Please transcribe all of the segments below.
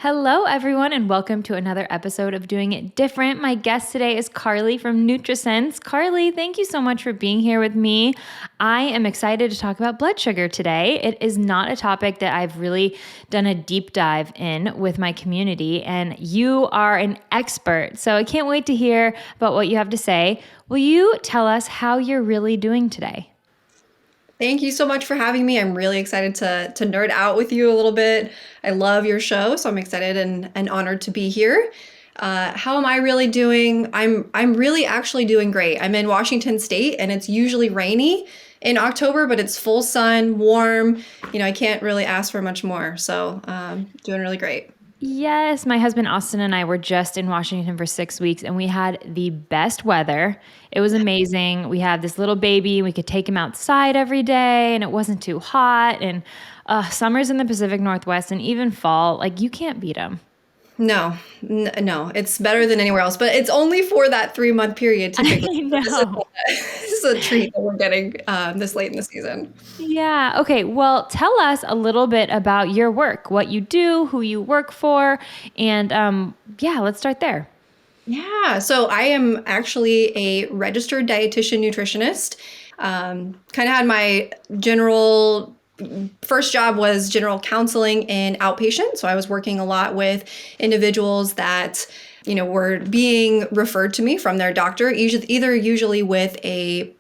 Hello, everyone, and welcome to another episode of Doing It Different. My guest today is Carlee from NutriSense. Carlee, thank you so much for being here with me. I am excited to talk about blood sugar today. It is not a topic that I've really done a deep dive in with my community, and you are an expert. So I can't wait to hear about what you have to say. Will you tell us how you're really doing today? Thank you so much for having me. I'm really excited to nerd out with you a little bit. I love your show, so I'm excited and honored to be here. How am I really doing? I'm really actually doing great. I'm in Washington State, and it's usually rainy in October, but it's full sun, warm. I can't really ask for much more. So doing really great. Yes, my husband Austin and I were just in Washington for 6 weeks and we had the best weather. It was amazing. We have this little baby. We could take him outside every day and it wasn't too hot. And summers in the Pacific Northwest and even fall, like you can't beat them. No, it's better than anywhere else, but it's only for that 3-month period I typically. So this is know. this is a treat that we're getting this late in the season. Yeah. Okay. Well, tell us a little bit about your work, what you do, who you work for, and yeah, let's start there. Yeah, so I am actually a registered dietitian nutritionist. Kind of had my general first job was general counseling in outpatient. So I was working a lot with individuals that were being referred to me from their doctor, usually with a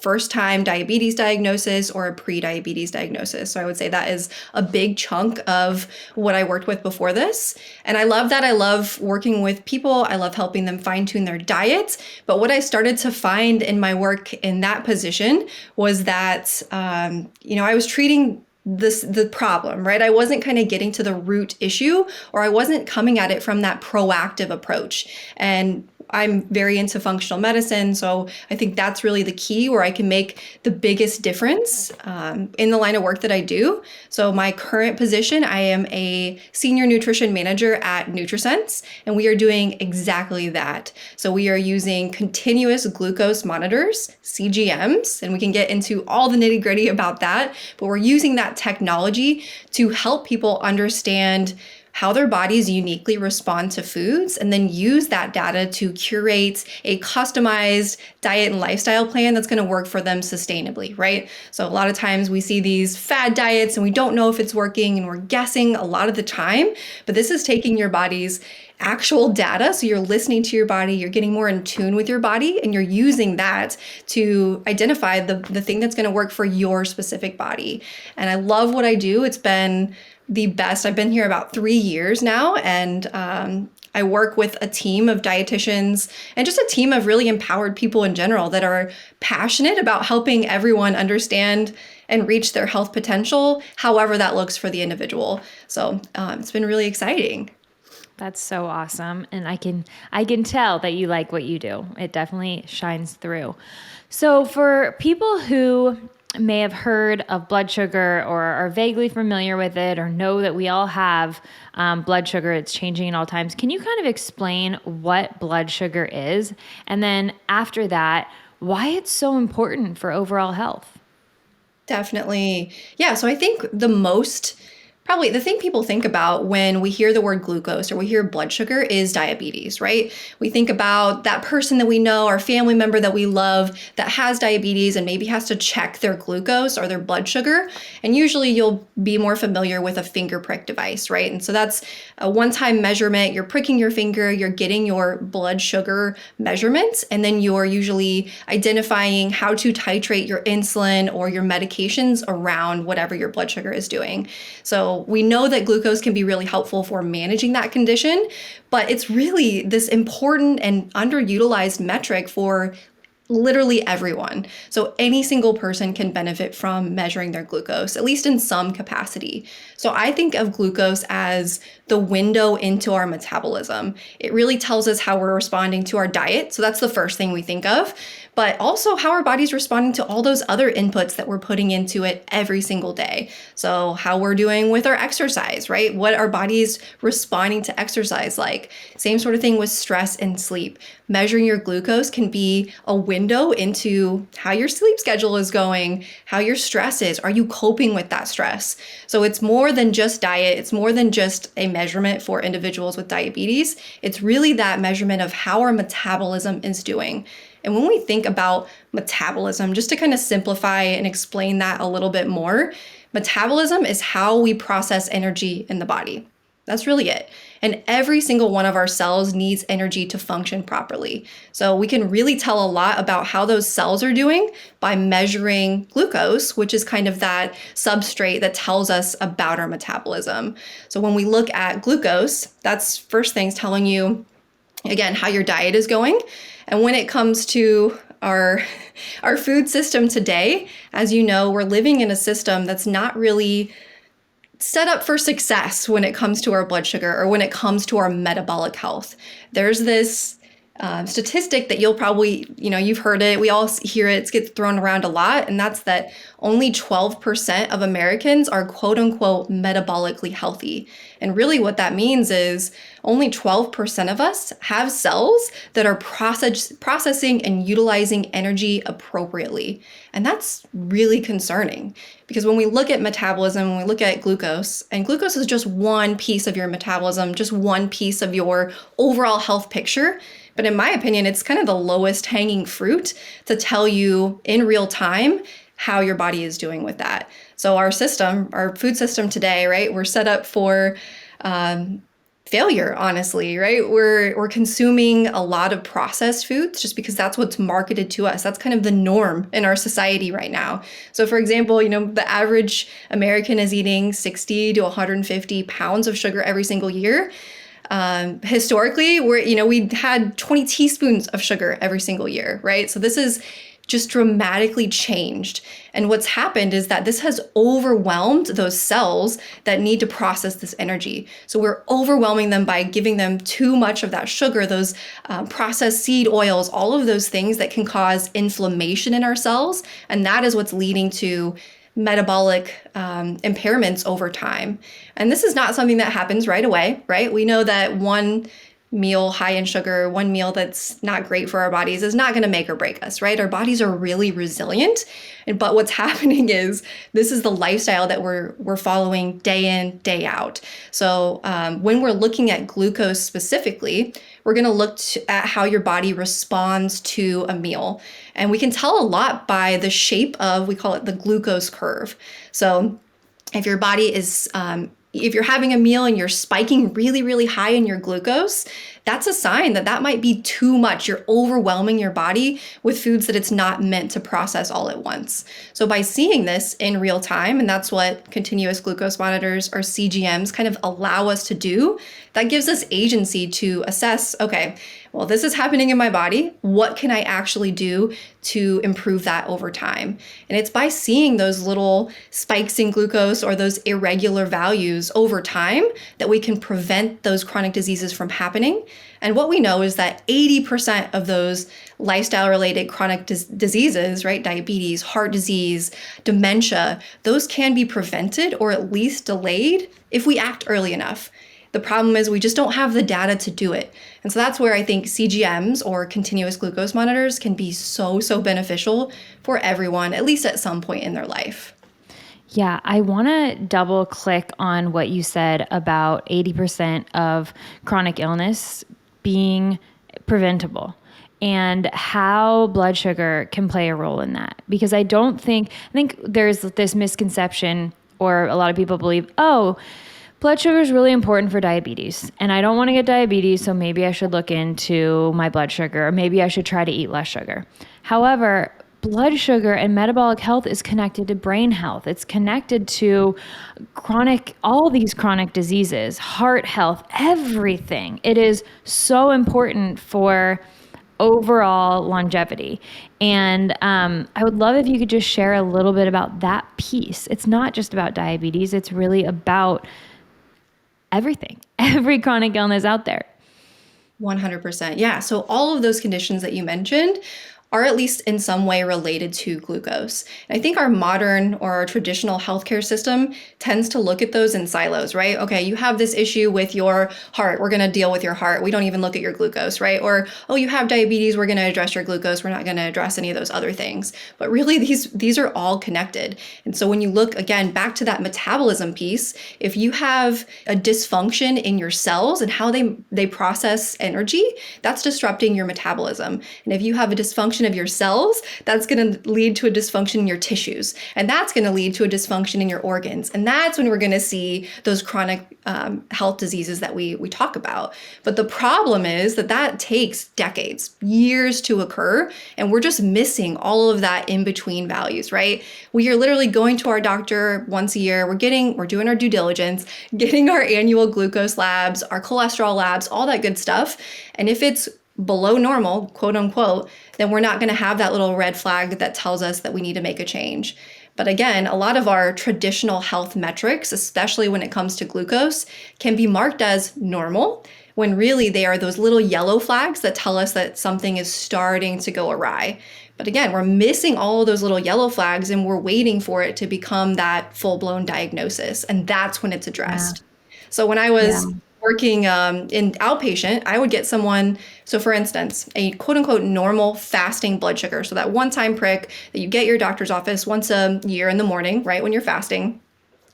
first time diabetes diagnosis or a pre-diabetes diagnosis. So I would say that is a big chunk of what I worked with before this. And I love that. I love working with people. I love helping them fine tune their diets. But what I started to find in my work in that position was that, I was treating the problem, right? I wasn't kind of getting to the root issue, or I wasn't coming at it from that proactive approach. And I'm very into functional medicine, so I think that's really the key where I can make the biggest difference in the line of work that I do. So my current position, I am a senior nutrition manager at NutriSense, and we are doing exactly that. So we are using continuous glucose monitors, CGMs, and we can get into all the nitty gritty about that, but we're using that technology to help people understand how their bodies uniquely respond to foods, and then use that data to curate a customized diet and lifestyle plan that's going to work for them sustainably, right? So a lot of times we see these fad diets and we don't know if it's working and we're guessing a lot of the time, but this is taking your body's actual data. So you're listening to your body, you're getting more in tune with your body, and you're using that to identify the thing that's going to work for your specific body. And I love what I do. It's been the best. I've been here about 3 years now, and I work with a team of dietitians and just a team of really empowered people in general that are passionate about helping everyone understand and reach their health potential, however that looks for the individual. So it's been really exciting. That's so awesome. And I can tell that you like what you do. It definitely shines through. So for people who may have heard of blood sugar or are vaguely familiar with it or know that we all have blood sugar, it's changing at all times. Can you kind of explain what blood sugar is? And then after that, why it's so important for overall health? Definitely. Yeah. So I think probably the thing people think about when we hear the word glucose or we hear blood sugar is diabetes, right? We think about that person that we know, our family member that we love that has diabetes and maybe has to check their glucose or their blood sugar. And usually you'll be more familiar with a finger prick device, right? And so that's a one-time measurement. You're pricking your finger, you're getting your blood sugar measurements, and then you're usually identifying how to titrate your insulin or your medications around whatever your blood sugar is doing. So we know that glucose can be really helpful for managing that condition, but it's really this important and underutilized metric for literally everyone. So any single person can benefit from measuring their glucose, at least in some capacity. So I think of glucose as the window into our metabolism. It really tells us how we're responding to our diet. So that's the first thing we think of, but also how our body's responding to all those other inputs that we're putting into it every single day. So how we're doing with our exercise, right? What our body's responding to exercise like. Same sort of thing with stress and sleep. Measuring your glucose can be a way window into how your sleep schedule is going, how your stress is. Are you coping with that stress? So it's more than just diet. It's more than just a measurement for individuals with diabetes. It's really that measurement of how our metabolism is doing. And when we think about metabolism, just to kind of simplify and explain that a little bit more, metabolism is how we process energy in the body. That's really it. And every single one of our cells needs energy to function properly. So we can really tell a lot about how those cells are doing by measuring glucose, which is kind of that substrate that tells us about our metabolism. So when we look at glucose, that's first things telling you, again, how your diet is going. And when it comes to our food system today, as you know, we're living in a system that's not really set up for success when it comes to our blood sugar or when it comes to our metabolic health. There's this statistic that you'll probably, you've heard it. We all hear it. It gets thrown around a lot. And that's that only 12% of Americans are quote unquote metabolically healthy. And really what that means is only 12% of us have cells that are processing and utilizing energy appropriately. And that's really concerning because when we look at metabolism, when we look at glucose, and glucose is just one piece of your metabolism, just one piece of your overall health picture. But in my opinion, it's kind of the lowest hanging fruit to tell you in real time how your body is doing with that. So our system, our food system today, right, we're set up for failure, honestly, right? We're consuming a lot of processed foods just because that's what's marketed to us. That's kind of the norm in our society right now. So for example, the average American is eating 60 to 150 pounds of sugar every single year. Historically, we had 20 teaspoons of sugar every single year, right? So this is just dramatically changed. And what's happened is that this has overwhelmed those cells that need to process this energy. So we're overwhelming them by giving them too much of that sugar, those processed seed oils, all of those things that can cause inflammation in our cells. And that is what's leading to metabolic impairments over time. And this is not something that happens right away, right? We know that one meal high in sugar, one meal that's not great for our bodies is not going to make or break us, right? Our bodies are really resilient. But what's happening is this is the lifestyle that we're following day in, day out. So when we're looking at glucose specifically, we're going to look at how your body responds to a meal. And we can tell a lot by the shape of, we call it the glucose curve. So if your body is if you're having a meal and you're spiking really, really high in your glucose, that's a sign that that might be too much. You're overwhelming your body with foods that it's not meant to process all at once. So by seeing this in real time, and that's what continuous glucose monitors or CGMs kind of allow us to do, that gives us agency to assess, okay, well, this is happening in my body. What can I actually do to improve that over time? And it's by seeing those little spikes in glucose or those irregular values over time that we can prevent those chronic diseases from happening. And what we know is that 80% of those lifestyle-related chronic diseases, right, diabetes, heart disease, dementia, those can be prevented or at least delayed if we act early enough. The problem is we just don't have the data to do it. And so that's where I think CGMs or continuous glucose monitors can be so beneficial for everyone, at least at some point in their life. Yeah, I want to double click on what you said about 80% of chronic illness being preventable and how blood sugar can play a role in that. Because I think there's this misconception, or a lot of people believe, oh, blood sugar is really important for diabetes, and I don't want to get diabetes, so maybe I should look into my blood sugar, or maybe I should try to eat less sugar. However, blood sugar and metabolic health is connected to brain health. It's connected to all these chronic diseases, heart health, everything. It is so important for overall longevity. And I would love if you could just share a little bit about that piece. It's not just about diabetes. It's really about everything, every chronic illness out there. 100%. Yeah. So all of those conditions that you mentioned are at least in some way related to glucose. And I think our modern or our traditional healthcare system tends to look at those in silos, right? Okay, you have this issue with your heart. We're going to deal with your heart. We don't even look at your glucose, right? Or, oh, you have diabetes. We're going to address your glucose. We're not going to address any of those other things. But really, these are all connected. And so when you look again back to that metabolism piece, if you have a dysfunction in your cells and how they process energy, that's disrupting your metabolism. And if you have a dysfunction of your cells, that's going to lead to a dysfunction in your tissues. And that's going to lead to a dysfunction in your organs. And that's when we're going to see those chronic health diseases that we talk about. But the problem is that takes decades, years to occur. And we're just missing all of that in between values, right? We are literally going to our doctor once a year. We're doing our due diligence, getting our annual glucose labs, our cholesterol labs, all that good stuff. And if it's below normal, quote unquote, then we're not going to have that little red flag that tells us that we need to make a change. But again, a lot of our traditional health metrics, especially when it comes to glucose, can be marked as normal when really they are those little yellow flags that tell us that something is starting to go awry. But again, we're missing all of those little yellow flags and we're waiting for it to become that full-blown diagnosis. And that's when it's addressed. Yeah. So when I was working in outpatient, I would get someone, so for instance, a quote unquote normal fasting blood sugar. So that one-time prick that you get your doctor's office once a year in the morning, right, when you're fasting.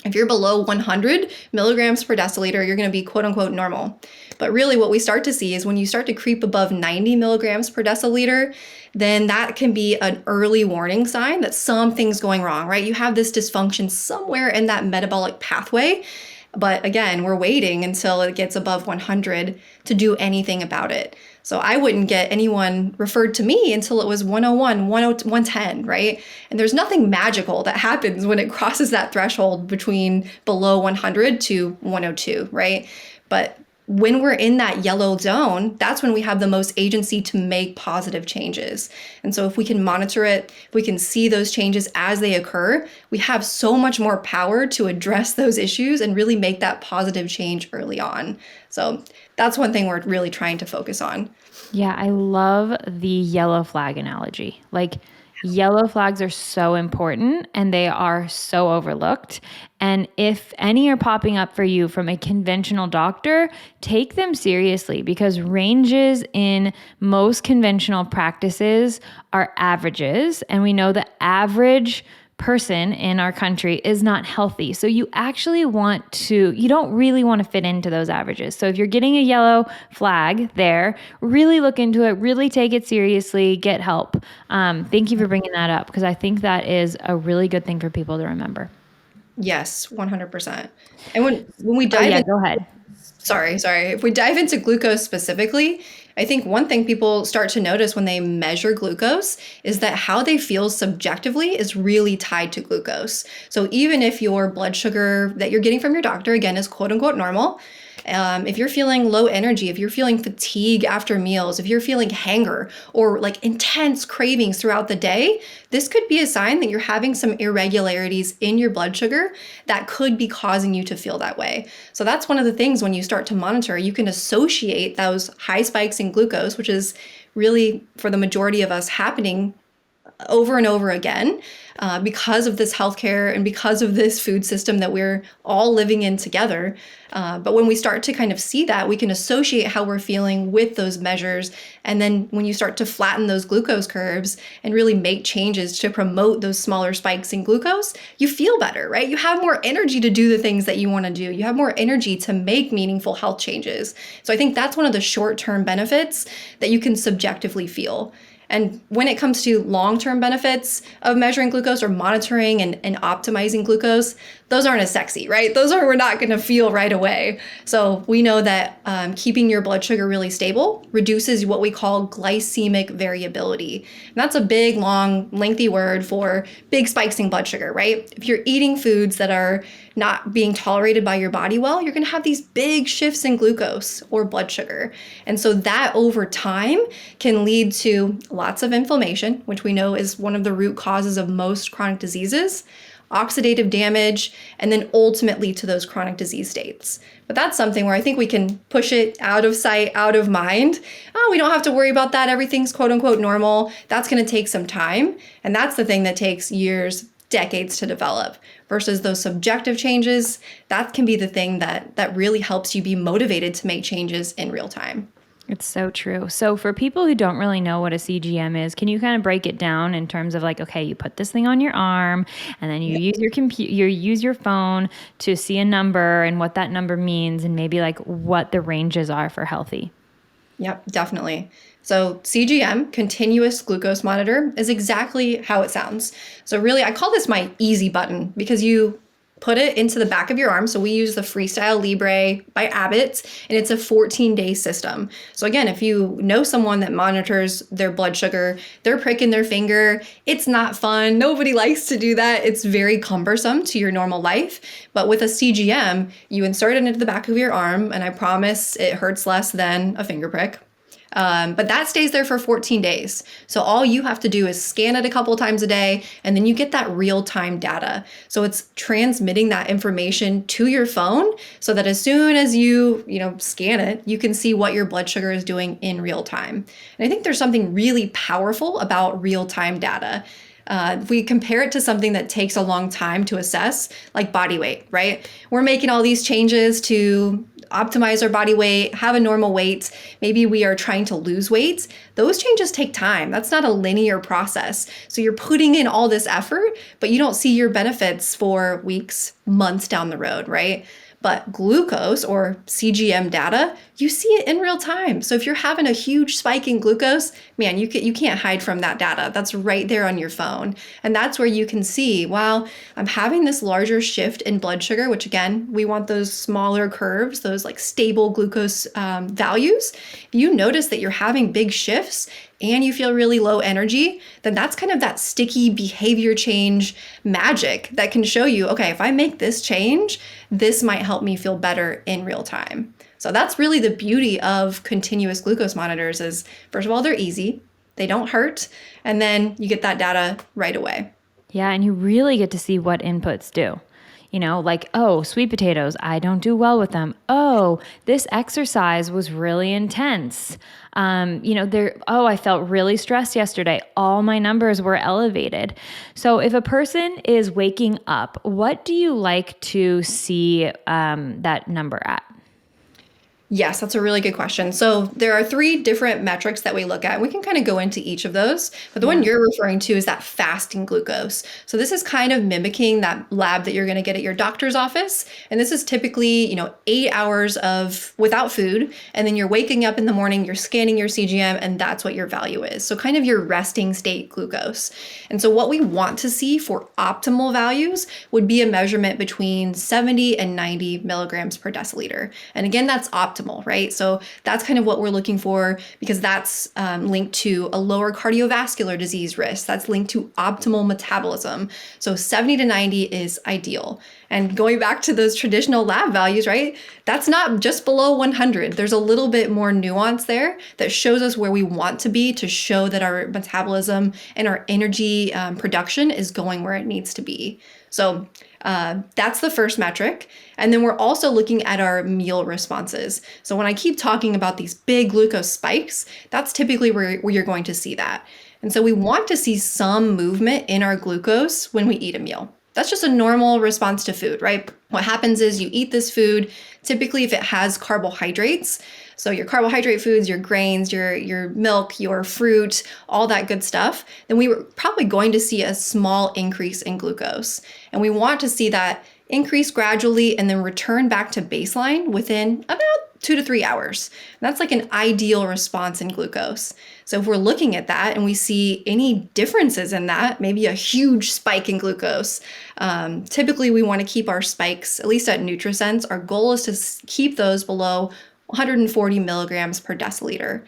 If you're below 100 milligrams per deciliter, you're going to be quote unquote normal. But really what we start to see is when you start to creep above 90 milligrams per deciliter, then that can be an early warning sign that something's going wrong, right? You have this dysfunction somewhere in that metabolic pathway. But again, we're waiting until it gets above 100 to do anything about it. So I wouldn't get anyone referred to me until it was 101, 110, right? And there's nothing magical that happens when it crosses that threshold between below 100 to 102, right? But when we're in that yellow zone, that's when we have the most agency to make positive changes. And so if we can monitor it, if we can see those changes as they occur, we have so much more power to address those issues and really make that positive change early on. So that's one thing we're really trying to focus on. Yeah, I love the yellow flag analogy. Like, yellow flags are so important and they are so overlooked. And if any are popping up for you from a conventional doctor, take them seriously because ranges in most conventional practices are averages. And we know the average person in our country is not healthy. So you don't really want to fit into those averages. So if you're getting a yellow flag there, really look into it, really take it seriously, get help. Thank you for bringing that up because I think that is a really good thing for people to remember. Yes, 100%. And when we dive go ahead. Sorry. If we dive into glucose specifically, I think one thing people start to notice when they measure glucose is that how they feel subjectively is really tied to glucose. So even if your blood sugar that you're getting from your doctor, again, is quote unquote normal, if you're feeling low energy, if you're feeling fatigue after meals, if you're feeling hunger or like intense cravings throughout the day, this could be a sign that you're having some irregularities in your blood sugar that could be causing you to feel that way. So that's one of the things when you start to monitor, you can associate those high spikes in glucose, which is really for the majority of us happening over and over again because of this healthcare and because of this food system that we're all living in together. But when we start to kind of see that, we can associate how we're feeling with those measures. And then when you start to flatten those glucose curves and really make changes to promote those smaller spikes in glucose, you feel better, right? You have more energy to do the things that you want to do. You have more energy to make meaningful health changes. So I think that's one of the short-term benefits that you can subjectively feel. And when it comes to long-term benefits of measuring glucose or monitoring and optimizing glucose, those aren't as sexy, right? We're not going to feel right away. So we know that keeping your blood sugar really stable reduces what we call glycemic variability. And that's a big, long, lengthy word for big spikes in blood sugar, right? If you're eating foods that are not being tolerated by your body well, you're going to have these big shifts in glucose or blood sugar. And so that over time can lead to lots of inflammation, which we know is one of the root causes of most chronic diseases, oxidative damage, and then ultimately to those chronic disease states. But that's something where I think we can push it out of sight, out of mind. Oh, we don't have to worry about that. Everything's quote unquote normal. That's going to take some time. And that's the thing that takes years, decades to develop, versus those subjective changes. That can be the thing that really helps you be motivated to make changes in real time. It's so true. So for people who don't really know what a CGM is, can you kind of break it down in terms of like, okay, you put this thing on your arm and then you use your computer, you use your phone to see a number and what that number means and maybe like what the ranges are for healthy? Yep, definitely. So CGM, continuous glucose monitor, is exactly how it sounds. So really, I call this my easy button because you put it into the back of your arm. So we use the Freestyle Libre by Abbott, and it's a 14-day system. So again, if you know someone that monitors their blood sugar, they're pricking their finger. It's not fun. Nobody likes to do that. It's very cumbersome to your normal life. But with a CGM, you insert it into the back of your arm, and I promise it hurts less than a finger prick. But that stays there for 14 days. So all you have to do is scan it a couple times a day, and then you get that real-time data. So it's transmitting that information to your phone so that as soon as you scan it, you can see what your blood sugar is doing in real time. And I think there's something really powerful about real-time data. If we compare it to something that takes a long time to assess, like body weight, right? We're making all these changes to optimize our body weight, have a normal weight. Maybe we are trying to lose weight. Those changes take time. That's not a linear process. So you're putting in all this effort, but you don't see your benefits for weeks, months down the road, right? But glucose or CGM data, you see it in real time. So if you're having a huge spike in glucose, man, you can't hide from that data. That's right there on your phone. And that's where you can see, wow, I'm having this larger shift in blood sugar, which again, we want those smaller curves, those like stable glucose values. If you notice that you're having big shifts and you feel really low energy, then that's kind of that sticky behavior change magic that can show you, okay, if I make this change, this might help me feel better in real time. So that's really the beauty of continuous glucose monitors is, first of all, they're easy, they don't hurt, and then you get that data right away. Yeah, and you really get to see what inputs do. Like, oh, sweet potatoes, I don't do well with them. Oh, this exercise was really intense. I felt really stressed yesterday. All my numbers were elevated. So if a person is waking up, what do you like to see that number at? Yes, that's a really good question. So there are 3 different metrics that we look at. We can kind of go into each of those, but the one you're referring to is that fasting glucose. So this is kind of mimicking that lab that you're going to get at your doctor's office. And this is typically, 8 hours of without food. And then you're waking up in the morning, you're scanning your CGM, and that's what your value is. So kind of your resting state glucose. And so what we want to see for optimal values would be a measurement between 70 and 90 milligrams per deciliter. And again, that's optimal. Right? So that's kind of what we're looking for because that's linked to a lower cardiovascular disease risk. That's linked to optimal metabolism. So 70 to 90 is ideal. And going back to those traditional lab values, right? That's not just below 100. There's a little bit more nuance there that shows us where we want to be to show that our metabolism and our energy production is going where it needs to be. So that's the first metric. And then we're also looking at our meal responses. So when I keep talking about these big glucose spikes, that's typically where you're going to see that. And so we want to see some movement in our glucose when we eat a meal. That's just a normal response to food, right? What happens is you eat this food, typically if it has carbohydrates, so your carbohydrate foods, your grains, your milk, your fruit, all that good stuff, then we were probably going to see a small increase in glucose. And we want to see that increase gradually and then return back to baseline within about 2 to 3 hours. And that's like an ideal response in glucose. So if we're looking at that and we see any differences in that, maybe a huge spike in glucose, typically we want to keep our spikes, at least at NutriSense, our goal is to keep those below 140 milligrams per deciliter.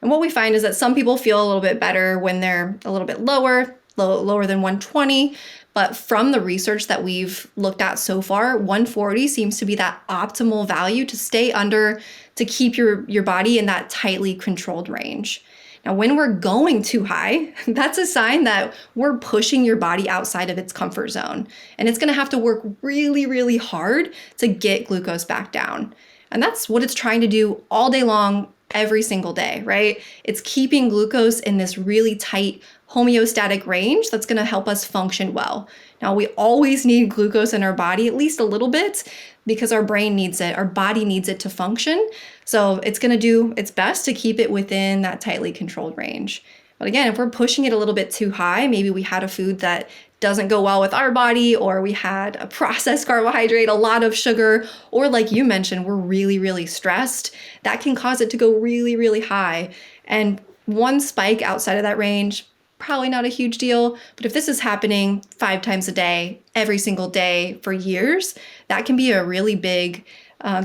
And what we find is that some people feel a little bit better when they're a little bit lower than 120. But from the research that we've looked at so far, 140 seems to be that optimal value to stay under to keep your body in that tightly controlled range. Now, when we're going too high, that's a sign that we're pushing your body outside of its comfort zone. And it's going to have to work really, really hard to get glucose back down. And that's what it's trying to do all day long, every single day, right? It's keeping glucose in this really tight homeostatic range that's going to help us function well. Now, we always need glucose in our body, at least a little bit, because our brain needs it, our body needs it to function. So it's going to do its best to keep it within that tightly controlled range. But again, if we're pushing it a little bit too high, maybe we had a food that doesn't go well with our body, or we had a processed carbohydrate, a lot of sugar, or like you mentioned, we're really, really stressed, that can cause it to go really, really high. And one spike outside of that range, probably not a huge deal. But if this is happening 5 times a day, every single day for years, that can be a really big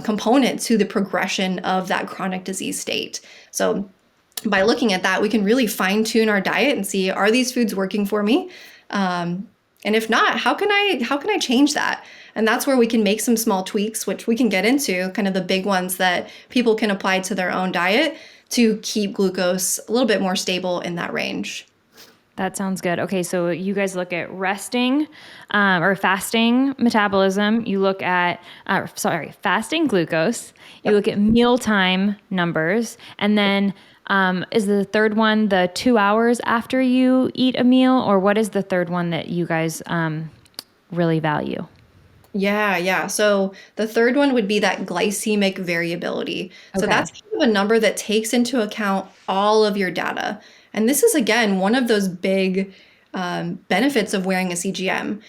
component to the progression of that chronic disease state. So by looking at that, we can really fine tune our diet and see, are these foods working for me? And if not, how can I change that? And that's where we can make some small tweaks, which we can get into, kind of the big ones that people can apply to their own diet to keep glucose a little bit more stable in that range. That sounds good. Okay, so you guys look at resting or fasting metabolism. You look at, fasting glucose. You look at mealtime numbers. And then is the third one the 2 hours after you eat a meal? Or what is the third one that you guys really value? Yeah. So the third one would be that glycemic variability. So Okay. that's kind of a number that takes into account all of your data. And this is, again, one of those big benefits of wearing a CGM.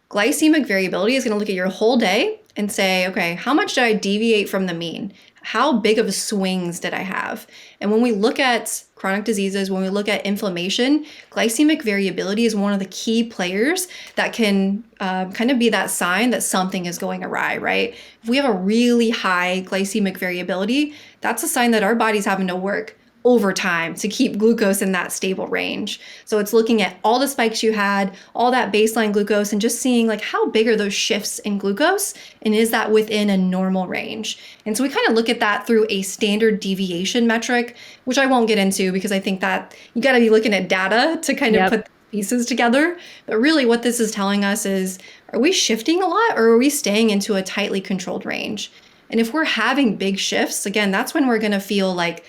Glycemic variability is going to look at your whole day and say, okay, how much did I deviate from the mean? How big of swings did I have? And when we look at chronic diseases, when we look at inflammation, glycemic variability is one of the key players that can kind of be that sign that something is going awry, right? If we have a really high glycemic variability, that's a sign that our body's having to work over time to keep glucose in that stable range. So it's looking at all the spikes you had, all that baseline glucose, and just seeing like how big are those shifts in glucose, and is that within a normal range? And so we kind of look at that through a standard deviation metric, which I won't get into because I think that you got to be looking at data to kind of Yep. put pieces together. But really what this is telling us is, are we shifting a lot, or are we staying into a tightly controlled range? And if we're having big shifts, again, that's when we're going to feel like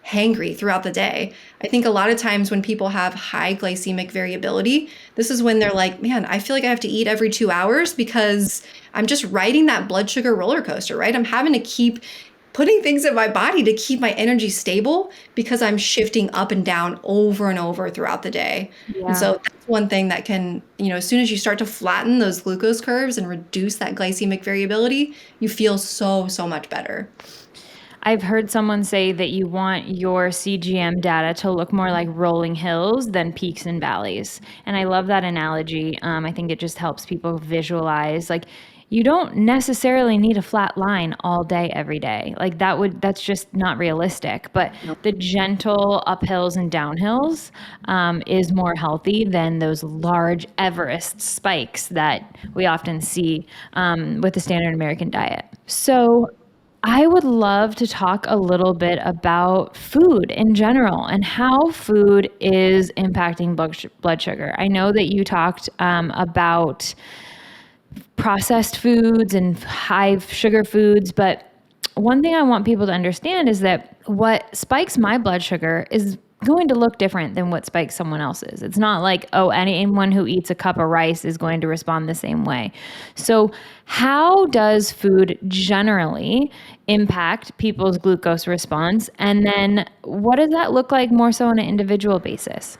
hangry throughout the day. I think a lot of times when people have high glycemic variability, this is when they're like, man, I feel like I have to eat every 2 hours because I'm just riding that blood sugar roller coaster, right? I'm having to keep putting things in my body to keep my energy stable because I'm shifting up and down over and over throughout the day. Yeah. And so that's one thing that can, as soon as you start to flatten those glucose curves and reduce that glycemic variability, you feel so, so much better. I've heard someone say that you want your CGM data to look more like rolling hills than peaks and valleys. And I love that analogy. I think it just helps people visualize, like, you don't necessarily need a flat line all day, every day. Like that's just not realistic. But the gentle uphills and downhills is more healthy than those large Everest spikes that we often see with the standard American diet. So I would love to talk a little bit about food in general and how food is impacting blood sugar. I know that you talked about processed foods and high sugar foods, but one thing I want people to understand is that what spikes my blood sugar is going to look different than what spikes someone else's. It's not like, oh, anyone who eats a cup of rice is going to respond the same way. So how does food generally impact people's glucose response? And then what does that look like more so on an individual basis?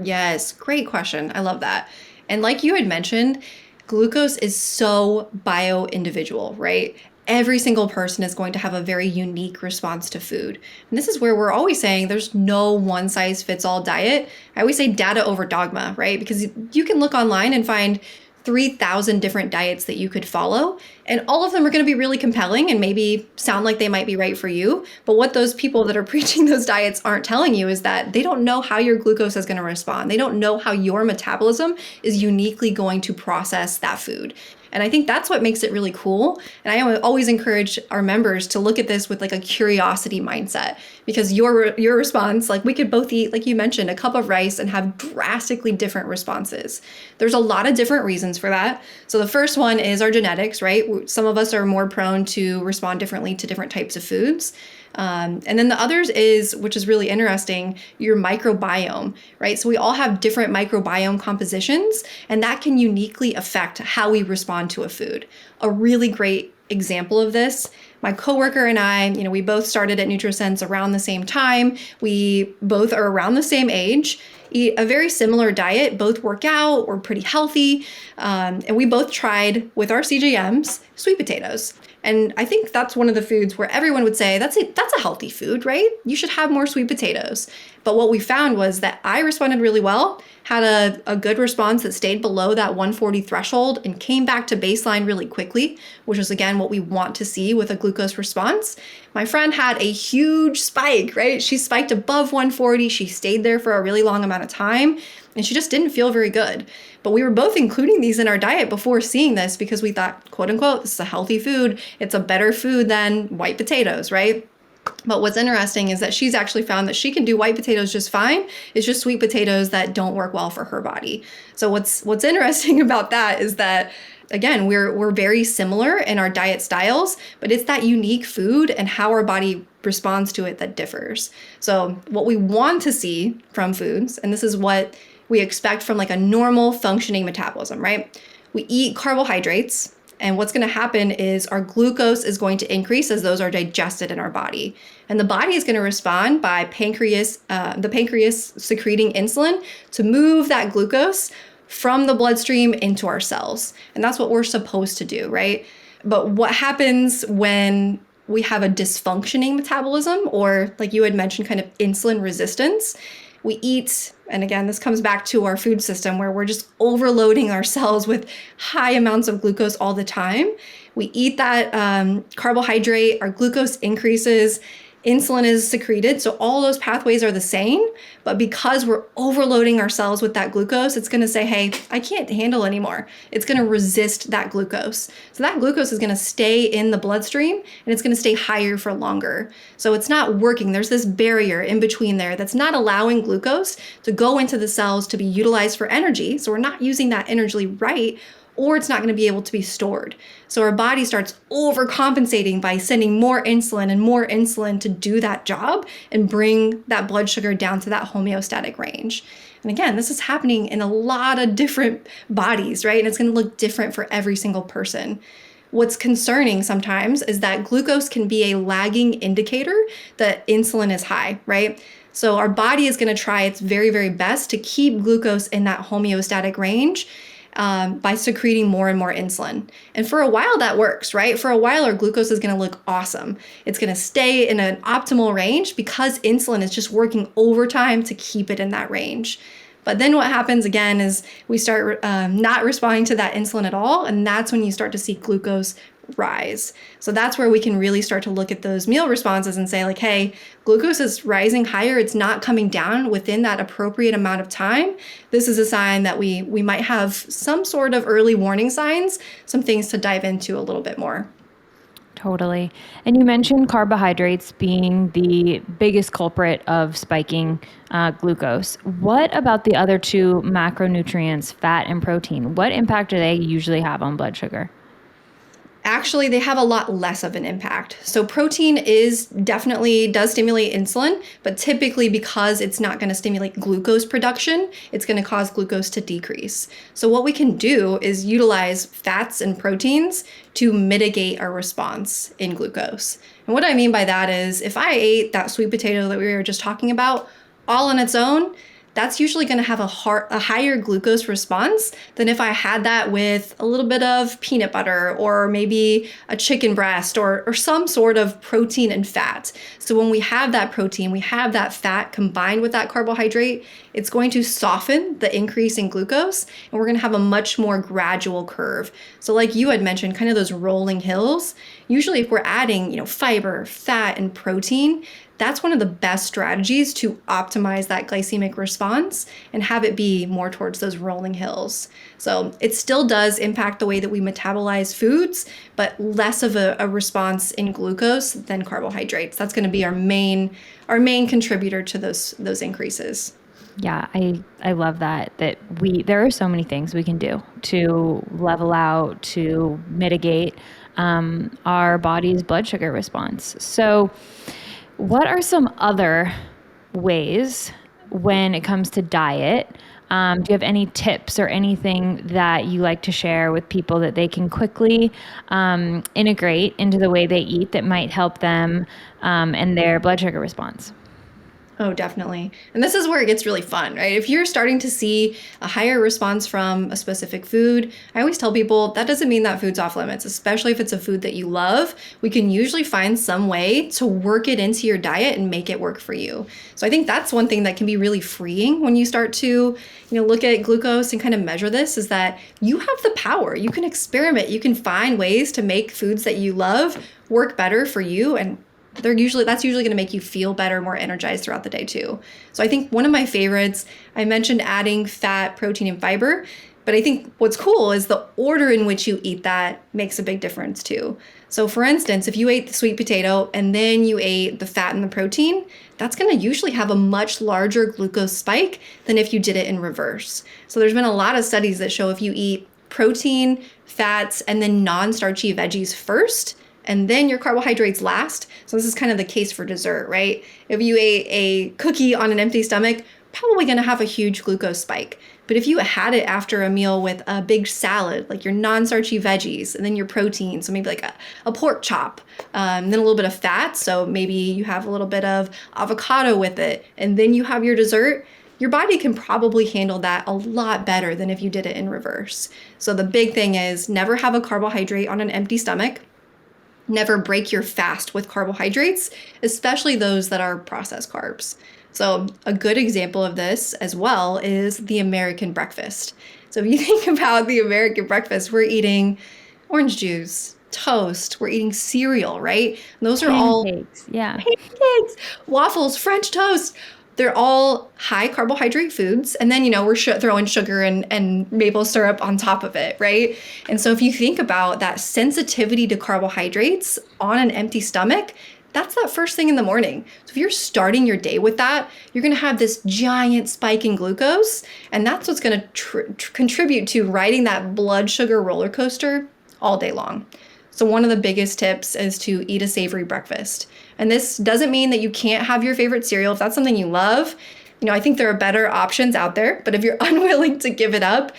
Yes, great question. I love that. And like you had mentioned, glucose is so bio-individual, right? Every single person is going to have a very unique response to food. And this is where we're always saying there's no one size fits all diet. I always say data over dogma, right? Because you can look online and find 3,000 different diets that you could follow, and all of them are going to be really compelling and maybe sound like they might be right for you. But what those people that are preaching those diets aren't telling you is that they don't know how your glucose is going to respond. They don't know how your metabolism is uniquely going to process that food. And I think that's what makes it really cool. And I always encourage our members to look at this with like a curiosity mindset, because your response, like we could both eat, like you mentioned, a cup of rice and have drastically different responses. There's a lot of different reasons for that. So the first one is our genetics, right? Some of us are more prone to respond differently to different types of foods. And then the others is, which is really interesting, your microbiome, right? So we all have different microbiome compositions, and that can uniquely affect how we respond to a food. A really great example of this, my coworker and I, we both started at NutriSense around the same time. We both are around the same age, eat a very similar diet, both work out, we're pretty healthy. And we both tried with our CGMs, sweet potatoes. And I think that's one of the foods where everyone would say, that's a healthy food, right? You should have more sweet potatoes. But what we found was that I responded really well, had a good response that stayed below that 140 threshold and came back to baseline really quickly, which is again what we want to see with a glucose response. My friend had a huge spike, right? She spiked above 140. She stayed there for a really long amount of time, and she just didn't feel very good. But we were both including these in our diet before seeing this because we thought, quote unquote, this is a healthy food. It's a better food than white potatoes, right? But what's interesting is that she's actually found that she can do white potatoes just fine. It's just sweet potatoes that don't work well for her body. So what's interesting about that is that, again, we're very similar in our diet styles, but it's that unique food and how our body responds to it that differs. So what we want to see from foods, and this is what we expect from like a normal functioning metabolism, right? We eat carbohydrates, and what's going to happen is our glucose is going to increase as those are digested in our body. And the body is going to respond by the pancreas secreting insulin to move that glucose from the bloodstream into our cells. And that's what we're supposed to do, right? But what happens when we have a dysfunctioning metabolism, or like you had mentioned, kind of insulin resistance? We eat, and again, this comes back to our food system where we're just overloading our cells with high amounts of glucose all the time. We eat that carbohydrate, our glucose increases, insulin is secreted. So all those pathways are the same, but because we're overloading our cells with that glucose, it's going to say, hey, I can't handle anymore. It's going to resist that glucose. So that glucose is going to stay in the bloodstream and it's going to stay higher for longer. So it's not working. There's this barrier in between there that's not allowing glucose to go into the cells to be utilized for energy. So we're not using that energy right, or it's not going to be able to be stored. So our body starts overcompensating by sending more insulin to do that job and bring that blood sugar down to that homeostatic range. And again, this is happening in a lot of different bodies, right? And it's going to look different for every single person. What's concerning sometimes is that glucose can be a lagging indicator that insulin is high, right? So our body is going to try its very, very best to keep glucose in that homeostatic range by secreting more and more insulin. And for a while that works, right? For a while our glucose is going to look awesome. It's going to stay in an optimal range because insulin is just working overtime to keep it in that range. But then what happens again is we start not responding to that insulin at all, and that's when you start to see glucose rise. So that's where we can really start to look at those meal responses and say like, hey, glucose is rising higher. It's not coming down within that appropriate amount of time. This is a sign that we might have some sort of early warning signs, some things to dive into a little bit more. Totally. And you mentioned carbohydrates being the biggest culprit of spiking glucose. What about the other two macronutrients, fat and protein? What impact do they usually have on blood sugar? Actually, they have a lot less of an impact. So protein does stimulate insulin, but typically because it's not going to stimulate glucose production, it's going to cause glucose to decrease. So what we can do is utilize fats and proteins to mitigate our response in glucose. And what I mean by that is if I ate that sweet potato that we were just talking about all on its own, that's usually going to have a higher glucose response than if I had that with a little bit of peanut butter or maybe a chicken breast or some sort of protein and fat. So when we have that protein, we have that fat combined with that carbohydrate, it's going to soften the increase in glucose and we're going to have a much more gradual curve. So like you had mentioned, kind of those rolling hills, usually if we're adding, fiber, fat, and protein, that's one of the best strategies to optimize that glycemic response and have it be more towards those rolling hills. So it still does impact the way that we metabolize foods, but less of a response in glucose than carbohydrates. That's going to be our main contributor to those increases. Yeah, I love that there are so many things we can do to level out, to mitigate our body's blood sugar response. So, what are some other ways when it comes to diet? Do you have any tips or anything that you like to share with people that they can quickly integrate into the way they eat that might help them and their blood sugar response? Oh, definitely. And this is where it gets really fun, right? If you're starting to see a higher response from a specific food, I always tell people that doesn't mean that food's off limits, especially if it's a food that you love. We can usually find some way to work it into your diet and make it work for you. So I think that's one thing that can be really freeing when you start to, look at glucose and kind of measure this, is that you have the power. You can experiment. You can find ways to make foods that you love work better for you, and that's usually going to make you feel better, more energized throughout the day too. So I think one of my favorites, I mentioned adding fat, protein, and fiber, but I think what's cool is the order in which you eat that makes a big difference too. So for instance, if you ate the sweet potato and then you ate the fat and the protein, that's going to usually have a much larger glucose spike than if you did it in reverse. So there's been a lot of studies that show if you eat protein, fats, and then non-starchy veggies first, and then your carbohydrates last. So this is kind of the case for dessert, right? If you ate a cookie on an empty stomach, probably going to have a huge glucose spike. But if you had it after a meal with a big salad, like your non-starchy veggies, and then your protein, so maybe like a pork chop, then a little bit of fat, so maybe you have a little bit of avocado with it, and then you have your dessert, your body can probably handle that a lot better than if you did it in reverse. So the big thing is never have a carbohydrate on an empty stomach. Never break your fast with carbohydrates, especially those that are processed carbs. So a good example of this as well is the American breakfast. So if you think about the American breakfast, we're eating orange juice, toast, we're eating cereal, right? And those are all Pancakes, yeah. pancakes, waffles, French toast. They're all high carbohydrate foods. And then, we're throwing sugar and maple syrup on top of it, right? And so if you think about that sensitivity to carbohydrates on an empty stomach, that's that first thing in the morning. So if you're starting your day with that, you're going to have this giant spike in glucose. And that's what's going to contribute to riding that blood sugar roller coaster all day long. So one of the biggest tips is to eat a savory breakfast. And this doesn't mean that you can't have your favorite cereal. If that's something you love, I think there are better options out there. But if you're unwilling to give it up,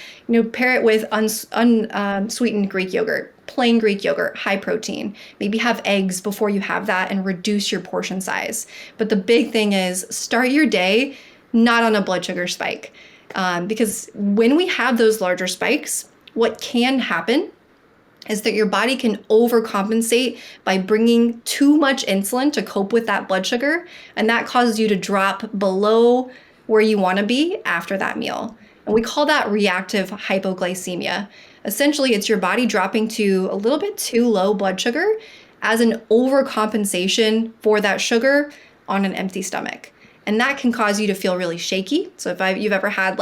pair it with unsweetened Greek yogurt, plain Greek yogurt, high protein. Maybe have eggs before you have that and reduce your portion size. But the big thing is start your day not on a blood sugar spike. Because when we have those larger spikes, what can happen is that your body can overcompensate by bringing too much insulin to cope with that blood sugar, and that causes you to drop below where you want to be after that meal. And we call that reactive hypoglycemia. Essentially, it's your body dropping to a little bit too low blood sugar as an overcompensation for that sugar on an empty stomach. And that can cause you to feel really shaky. So if you've ever had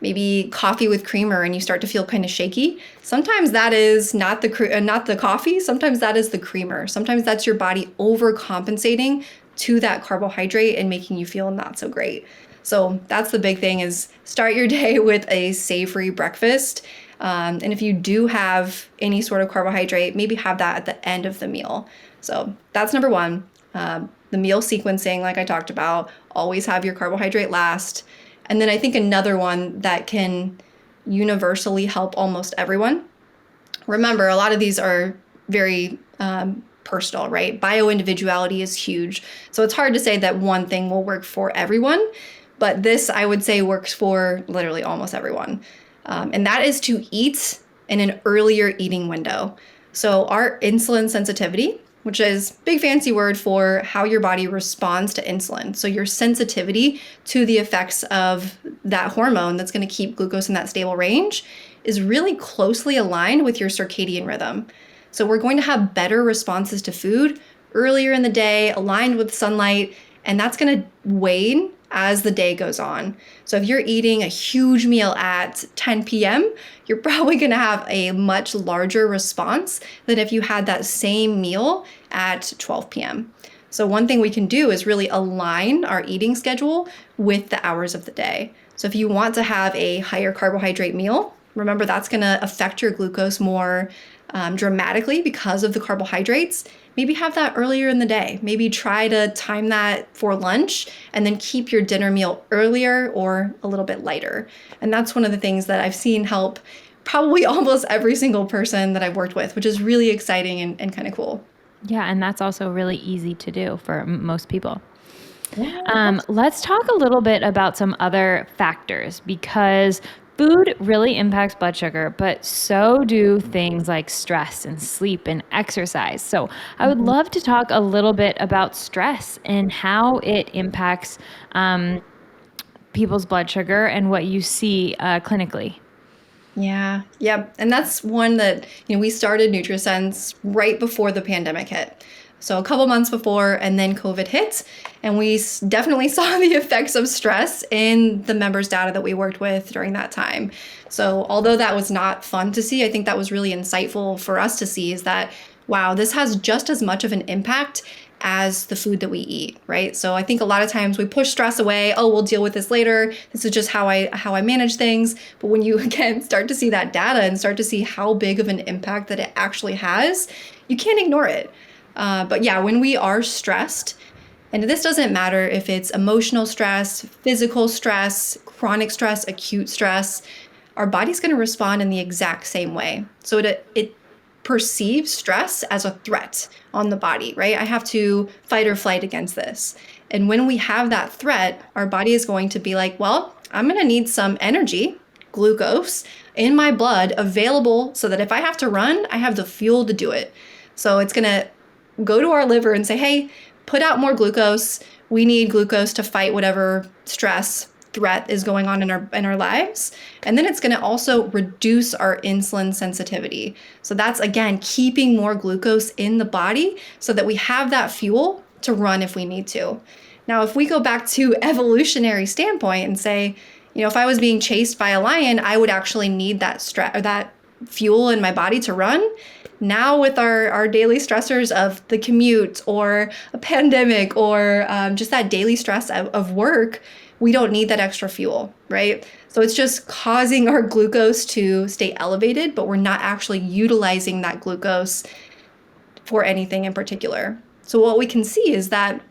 maybe coffee with creamer and you start to feel kind of shaky, sometimes that is not the coffee, sometimes that is the creamer. Sometimes that's your body overcompensating to that carbohydrate and making you feel not so great. So that's the big thing, is start your day with a savory breakfast. And if you do have any sort of carbohydrate, maybe have that at the end of the meal. So that's number one. The meal sequencing, like I talked about, always have your carbohydrate last. And then I think another one that can universally help almost everyone. Remember, a lot of these are very personal, right? Bioindividuality is huge. So it's hard to say that one thing will work for everyone, but this, I would say, works for literally almost everyone. And that is to eat in an earlier eating window. So our insulin sensitivity, which is a big fancy word for how your body responds to insulin. So your sensitivity to the effects of that hormone that's going to keep glucose in that stable range is really closely aligned with your circadian rhythm. So we're going to have better responses to food earlier in the day, aligned with sunlight, and that's going to wane as the day goes on. So if you're eating a huge meal at 10 p.m., you're probably going to have a much larger response than if you had that same meal at 12 p.m. So one thing we can do is really align our eating schedule with the hours of the day. So if you want to have a higher carbohydrate meal, remember that's going to affect your glucose more dramatically because of the carbohydrates. Maybe have that earlier in the day. Maybe try to time that for lunch and then keep your dinner meal earlier or a little bit lighter. And that's one of the things that I've seen help probably almost every single person that I've worked with, which is really exciting and kind of cool. Yeah, and that's also really easy to do for most people. Yeah. Let's talk a little bit about some other factors because food really impacts blood sugar, but so do things like stress and sleep and exercise. So I would love to talk a little bit about stress and how it impacts people's blood sugar and what you see clinically. Yeah, yep. And that's one that, we started NutriSense right before the pandemic hit. So a couple months before, and then COVID hit, and we definitely saw the effects of stress in the members' data that we worked with during that time. So although that was not fun to see, I think that was really insightful for us to see is that, wow, this has just as much of an impact as the food that we eat, right? So I think a lot of times we push stress away. Oh, we'll deal with this later. This is just how I manage things. But when you again start to see that data and start to see how big of an impact that it actually has, you can't ignore it. But yeah, when we are stressed, and this doesn't matter if it's emotional stress, physical stress, chronic stress, acute stress, our body's going to respond in the exact same way. So it perceives stress as a threat on the body, right? I have to fight or flight against this. And when we have that threat, our body is going to be like, well, I'm going to need some energy, glucose, in my blood available so that if I have to run, I have the fuel to do it. So it's going to go to our liver and say, hey, put out more glucose. We need glucose to fight whatever stress threat is going on in our lives. And then it's going to also reduce our insulin sensitivity. So that's again keeping more glucose in the body so that we have that fuel to run if we need to. Now, if we go back to evolutionary standpoint and say, if I was being chased by a lion, I would actually need that fuel in my body to run. Now with our daily stressors of the commute or a pandemic or just that daily stress of work, we don't need that extra fuel, right? So it's just causing our glucose to stay elevated, but we're not actually utilizing that glucose for anything in particular. So what we can see is that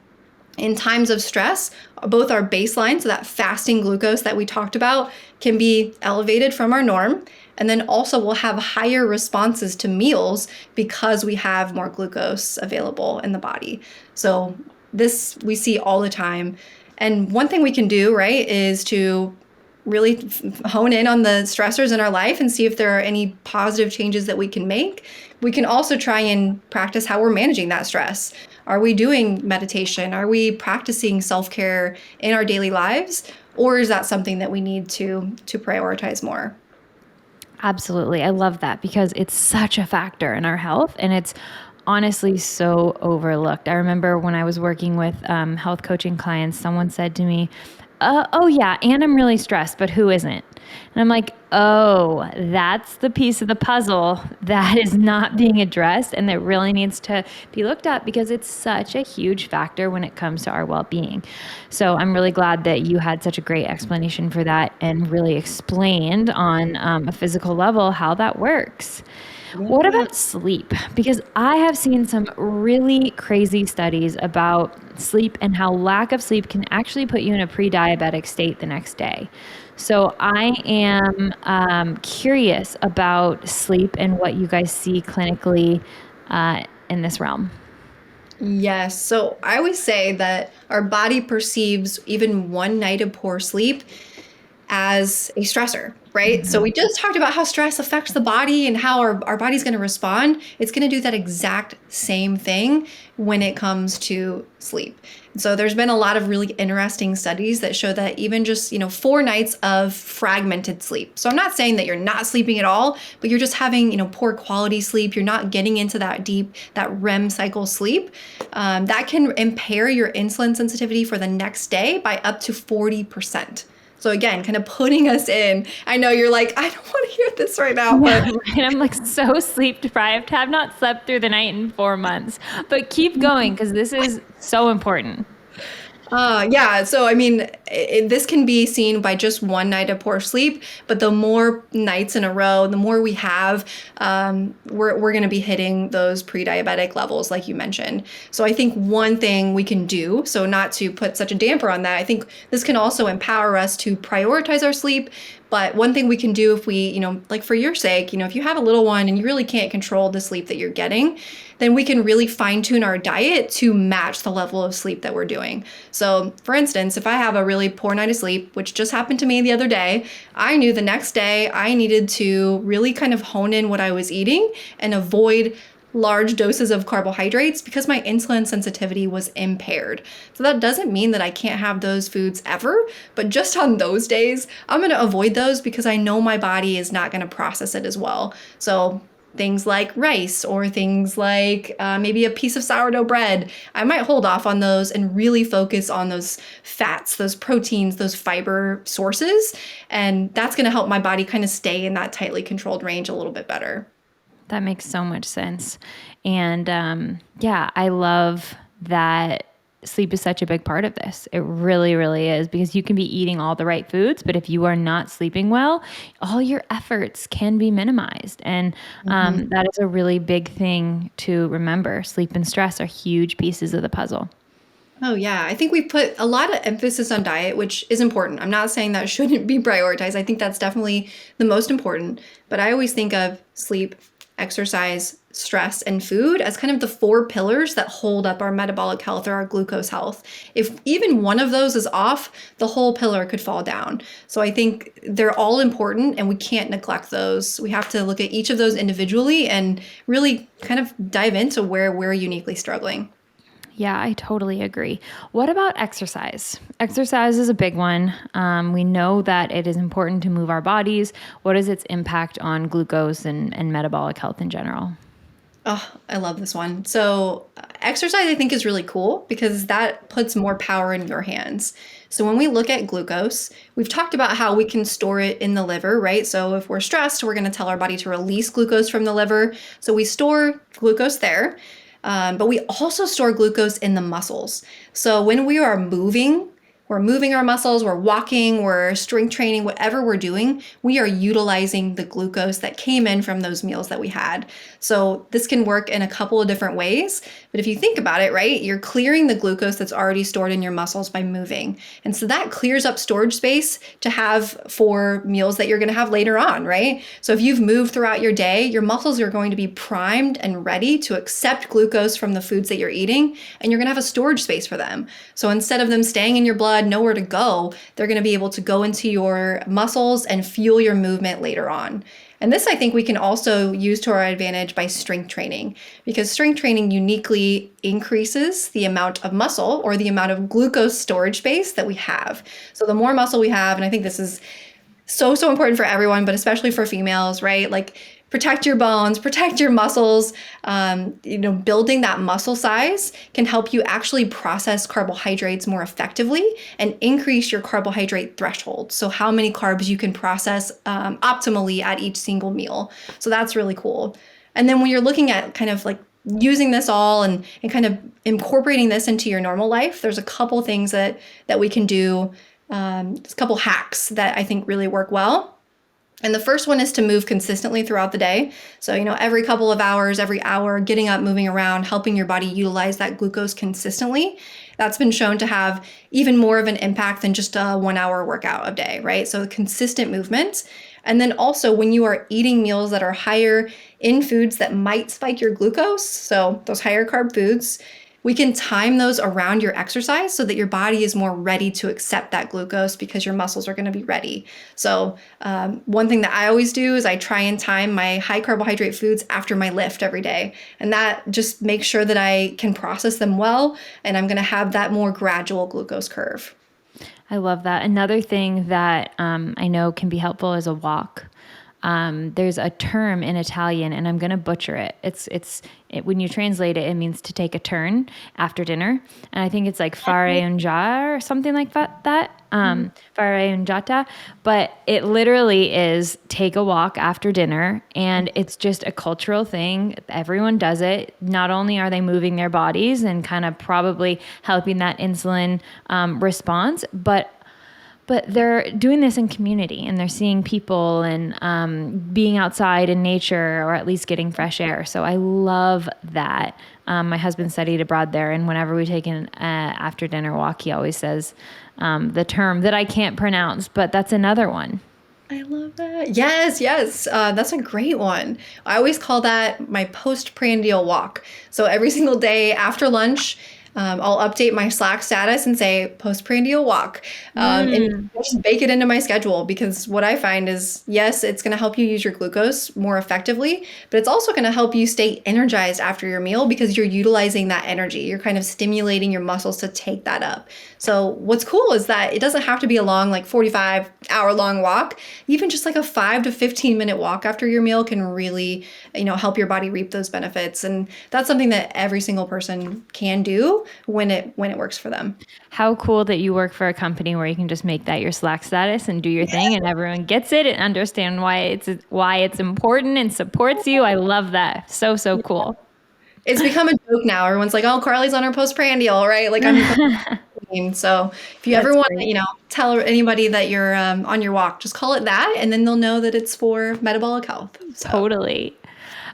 in times of stress, both our baseline, so that fasting glucose that we talked about, can be elevated from our norm. And then also we'll have higher responses to meals because we have more glucose available in the body. So this we see all the time. And one thing we can do, right, is to really hone in on the stressors in our life and see if there are any positive changes that we can make. We can also try and practice how we're managing that stress. Are we doing meditation? Are we practicing self-care in our daily lives? Or is that something that we need to prioritize more? Absolutely. I love that because it's such a factor in our health and it's honestly so overlooked. I remember when I was working with health coaching clients, someone said to me, oh yeah, and I'm really stressed, but who isn't? And I'm like, oh, that's the piece of the puzzle that is not being addressed and that really needs to be looked at because it's such a huge factor when it comes to our well-being. So I'm really glad that you had such a great explanation for that and really explained on a physical level how that works. What Yeah. about sleep? Because I have seen some really crazy studies about sleep and how lack of sleep can actually put you in a pre-diabetic state the next day. So I am curious about sleep and what you guys see clinically in this realm. Yes. So I always say that our body perceives even one night of poor sleep as a stressor, right? So Mhm. we just talked about how stress affects the body and how our body's going to respond. It's going to do that exact same thing when it comes to sleep. So there's been a lot of really interesting studies that show that even just, 4 nights of fragmented sleep. So I'm not saying that you're not sleeping at all, but you're just having, poor quality sleep. You're not getting into that deep, that REM cycle sleep. That can impair your insulin sensitivity for the next day by up to 40%. So again, kind of putting us in. I know you're like, I don't want to hear this right now, Yeah, but right. I'm like so sleep deprived, have not slept through the night in 4 months. But keep going because this is so important. yeah. So, I mean, this can be seen by just one night of poor sleep, but the more nights in a row, the more we have, we're going to be hitting those pre-diabetic levels, like you mentioned. So, I think one thing we can do, so not to put such a damper on that, I think this can also empower us to prioritize our sleep. But one thing we can do if we, like for your sake, if you have a little one and you really can't control the sleep that you're getting, then we can really fine tune our diet to match the level of sleep that we're doing. So, for instance, if I have a really poor night of sleep, which just happened to me the other day, I knew the next day I needed to really kind of hone in what I was eating and avoid large doses of carbohydrates because my insulin sensitivity was impaired. So that doesn't mean that I can't have those foods ever, but just on those days, I'm going to avoid those because I know my body is not going to process it as well. So things like rice or things like maybe a piece of sourdough bread, I might hold off on those and really focus on those fats, those proteins, those fiber sources. And that's going to help my body kind of stay in that tightly controlled range a little bit better. That makes so much sense. And yeah, I love that sleep is such a big part of this. It really, really is because you can be eating all the right foods, but if you are not sleeping well, all your efforts can be minimized. And that is a really big thing to remember. Sleep and stress are huge pieces of the puzzle. Oh, yeah. I think we put a lot of emphasis on diet, which is important. I'm not saying that shouldn't be prioritized. I think that's definitely the most important. But I always think of sleep, exercise, stress, and food as kind of the 4 pillars that hold up our metabolic health or our glucose health. If even one of those is off, the whole pillar could fall down. So I think they're all important and we can't neglect those. We have to look at each of those individually and really kind of dive into where we're uniquely struggling. Yeah, I totally agree. What about exercise? Exercise is a big one. We know that it is important to move our bodies. What is its impact on glucose and metabolic health in general? Oh, I love this one. So, exercise I think is really cool because that puts more power in your hands. So, when we look at glucose, we've talked about how we can store it in the liver, right? So, if we're stressed, we're going to tell our body to release glucose from the liver. So, we store glucose there, but we also store glucose in the muscles. So, when we are moving, we're moving our muscles, we're walking, we're strength training, whatever we're doing, we are utilizing the glucose that came in from those meals that we had. So this can work in a couple of different ways. But if you think about it, right, you're clearing the glucose that's already stored in your muscles by moving. And so that clears up storage space to have for meals that you're going to have later on, right? So if you've moved throughout your day, your muscles are going to be primed and ready to accept glucose from the foods that you're eating, and you're going to have a storage space for them. So instead of them staying in your blood, nowhere to go, they're going to be able to go into your muscles and fuel your movement later on. And this, I think, we can also use to our advantage by strength training, because strength training uniquely increases the amount of muscle or the amount of glucose storage space that we have. So the more muscle we have, and I think this is so important for everyone, but especially for females, right? Like protect your bones, protect your muscles. Building that muscle size can help you actually process carbohydrates more effectively and increase your carbohydrate threshold. So how many carbs you can process optimally at each single meal. So that's really cool. And then when you're looking at kind of like using this all and kind of incorporating this into your normal life, there's a couple things that we can do. Just a couple hacks that I think really work well. And the first one is to move consistently throughout the day. So, every couple of hours, every hour, getting up, moving around, helping your body utilize that glucose consistently. That's been shown to have even more of an impact than just a 1 hour workout a day, right? So consistent movement. And then also when you are eating meals that are higher in foods that might spike your glucose, so those higher carb foods, we can time those around your exercise so that your body is more ready to accept that glucose because your muscles are going to be ready. So, one thing that I always do is I try and time my high carbohydrate foods after my lift every day. And that just makes sure that I can process them well and I'm going to have that more gradual glucose curve. I love that. Another thing that I know can be helpful is a walk. There's a term in Italian, and I'm going to butcher it. When you translate it, it means to take a turn after dinner, and I think it's like fare un già or something like that. Fare un giata, but it literally is take a walk after dinner, and it's just a cultural thing. Everyone does it. Not only are they moving their bodies and kind of probably helping that insulin response, but they're doing this in community and they're seeing people and being outside in nature or at least getting fresh air. So I love that. My husband studied abroad there, and whenever we take an after dinner walk, he always says the term that I can't pronounce, but that's another one. I love that. Yes, yes. That's a great one. I always call that my postprandial walk. So every single day after lunch, I'll update my Slack status and say postprandial walk, and just bake it into my schedule because what I find is, yes, it's going to help you use your glucose more effectively, but it's also going to help you stay energized after your meal because you're utilizing that energy. You're kind of stimulating your muscles to take that up. So what's cool is that it doesn't have to be a long, like 45-hour long walk. Even just like a 5 to 15-minute walk after your meal can really, help your body reap those benefits. And that's something that every single person can do when it works for them. How cool that you work for a company where you can just make that your Slack status and do your thing, and everyone gets it and understand why it's important and supports you. I love that. So cool. It's become a joke now. Everyone's like, "Oh, Carlee's on her postprandial, right?" Like I'm becoming. So if you ever want to, tell anybody that you're on your walk, just call it that, and then they'll know that it's for metabolic health. So. Totally.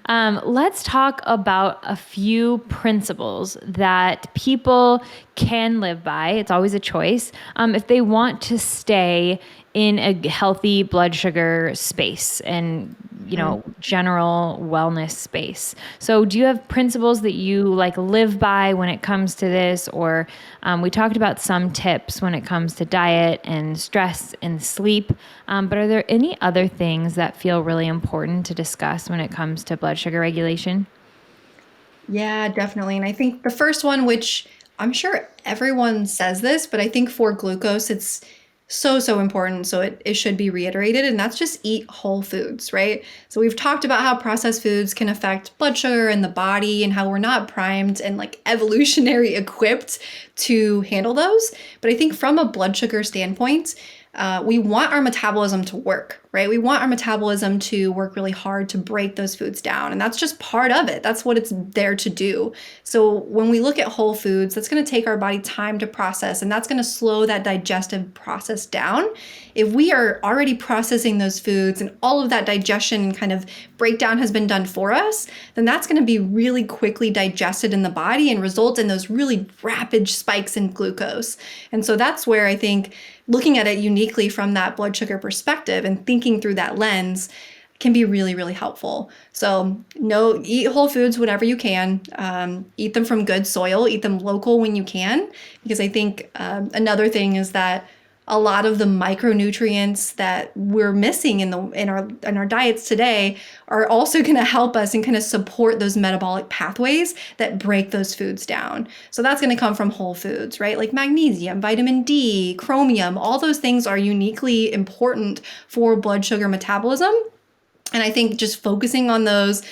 Let's talk about a few principles that people can live by. It's always a choice. If they want to stay in a healthy blood sugar space and, general wellness space. So do you have principles that you live by when it comes to this? Or we talked about some tips when it comes to diet and stress and sleep. But are there any other things that feel really important to discuss when it comes to blood sugar regulation? Yeah, definitely. And I think the first one, which I'm sure everyone says this, but I think for glucose, it's so important. So it should be reiterated, and that's just eat whole foods, right? So we've talked about how processed foods can affect blood sugar in the body and how we're not primed and evolutionary equipped to handle those. But I think from a blood sugar standpoint, we want our metabolism to work, right? We want our metabolism to work really hard to break those foods down. And that's just part of it. That's what it's there to do. So when we look at whole foods, that's going to take our body time to process, and that's going to slow that digestive process down. If we are already processing those foods and all of that digestion and kind of breakdown has been done for us, then that's going to be really quickly digested in the body and result in those really rapid spikes in glucose. And so that's where I think looking at it uniquely from that blood sugar perspective and thinking through that lens can be really helpful. So eat whole foods whenever you can. Eat them from good soil. Eat them local when you can, because I think another thing is that a lot of the micronutrients that we're missing in our diets today are also going to help us and kind of support those metabolic pathways that break those foods down. So that's going to come from whole foods, right? Like magnesium, vitamin D, chromium, all those things are uniquely important for blood sugar metabolism. And I think just focusing on those,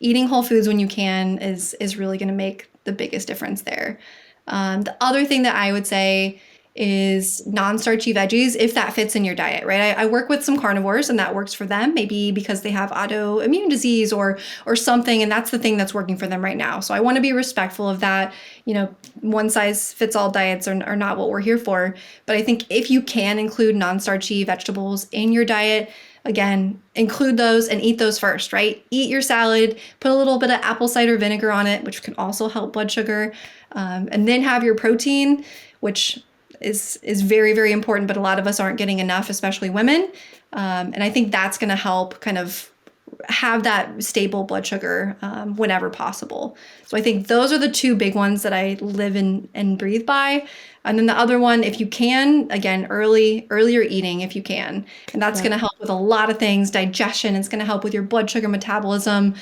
eating whole foods when you can is really going to make the biggest difference there. The other thing that I would say is non-starchy veggies, if that fits in your diet, right? I work with some carnivores and that works for them, maybe because they have autoimmune disease or something, and that's the thing that's working for them right now. So I want to be respectful of that. One size fits all diets are not what we're here for. But I think if you can include non-starchy vegetables in your diet, again, include those and eat those first, right? Eat your salad, put a little bit of apple cider vinegar on it, which can also help blood sugar, and then have your protein, which is very important, but a lot of us aren't getting enough, especially women. And I think that's going to help kind of have that stable blood sugar whenever possible. So I think those are the two big ones that I live and breathe by. And then the other one, if you can, again, earlier eating if you can. And that's going to help with a lot of things, digestion. It's going to help with your blood sugar metabolism,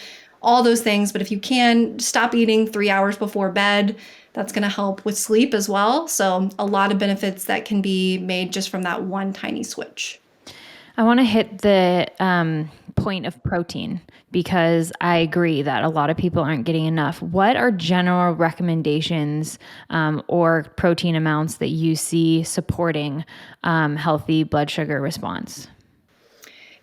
all those things. But if you can, stop eating 3 hours before bed. That's going to help with sleep as well. So a lot of benefits that can be made just from that one tiny switch. I want to hit the point of protein because I agree that a lot of people aren't getting enough. What are general recommendations or protein amounts that you see supporting healthy blood sugar response?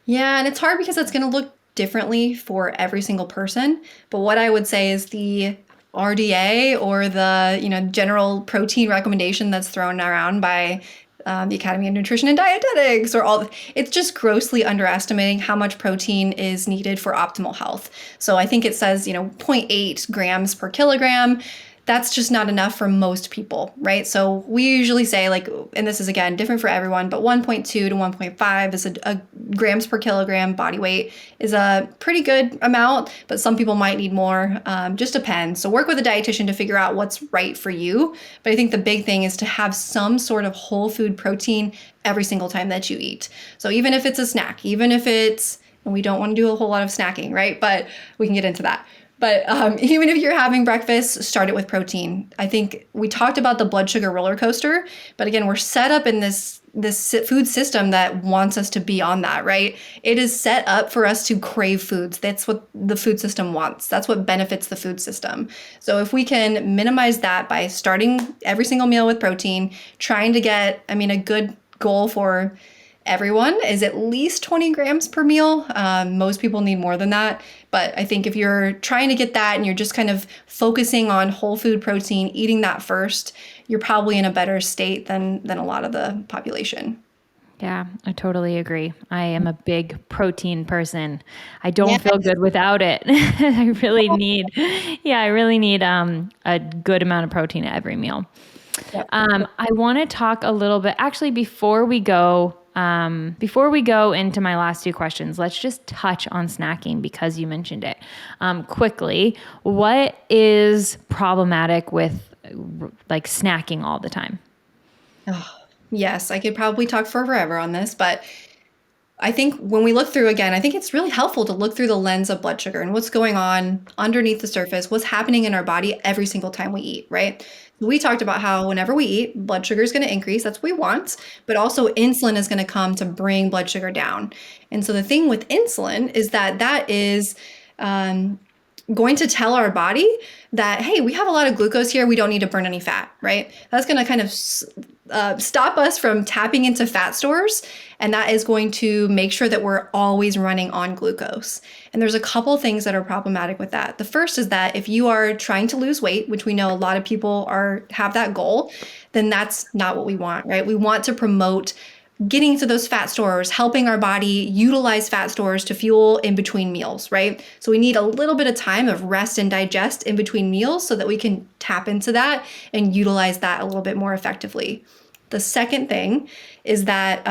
Yeah, and it's hard because it's going to look differently for every single person. But what I would say is the RDA or the general protein recommendation that's thrown around by the Academy of Nutrition and Dietetics it's just grossly underestimating how much protein is needed for optimal health. So I think it says, 0.8 grams per kilogram. That's just not enough for most people, right? So we usually say and this is again different for everyone, but 1.2 to 1.5 is a grams per kilogram body weight is a pretty good amount, but some people might need more. Just depends. So work with a dietitian to figure out what's right for you. But I think the big thing is to have some sort of whole food protein every single time that you eat. So even if it's a snack, even if and we don't want to do a whole lot of snacking, right? But we can get into that. But even if you're having breakfast, start it with protein. I think we talked about the blood sugar roller coaster, but again, we're set up in this food system that wants us to be on that, right? It is set up for us to crave foods. That's what the food system wants. That's what benefits the food system. So if we can minimize that by starting every single meal with protein, trying to get, a good goal for everyone is at least 20 grams per meal. Most people need more than that. But I think if you're trying to get that and you're just kind of focusing on whole food protein, eating that first, you're probably in a better state than a lot of the population. Yeah, I totally agree. I am a big protein person. I don't feel good without it. I really need a good amount of protein at every meal. Yep. I want to talk a little bit, actually, before we go into my last two questions, let's just touch on snacking because you mentioned it. Quickly, what is problematic with snacking all the time? Oh, yes, I could probably talk for forever on this, but I think when we look through again, I think it's really helpful to look through the lens of blood sugar and what's going on underneath the surface, what's happening in our body every single time we eat, right? We talked about how whenever we eat, blood sugar is going to increase. That's what we want. But also, insulin is going to come to bring blood sugar down. And so, the thing with insulin is that is going to tell our body that, hey, we have a lot of glucose here. We don't need to burn any fat, right? That's going to kind of stop us from tapping into fat stores. And that is going to make sure that we're always running on glucose. And there's a couple things that are problematic with that. The first is that if you are trying to lose weight, which we know a lot of people have that goal, then that's not what we want, right? We want to promote getting to those fat stores, helping our body utilize fat stores to fuel in between meals, right? So we need a little bit of time of rest and digest in between meals so that we can tap into that and utilize that a little bit more effectively. The second thing is that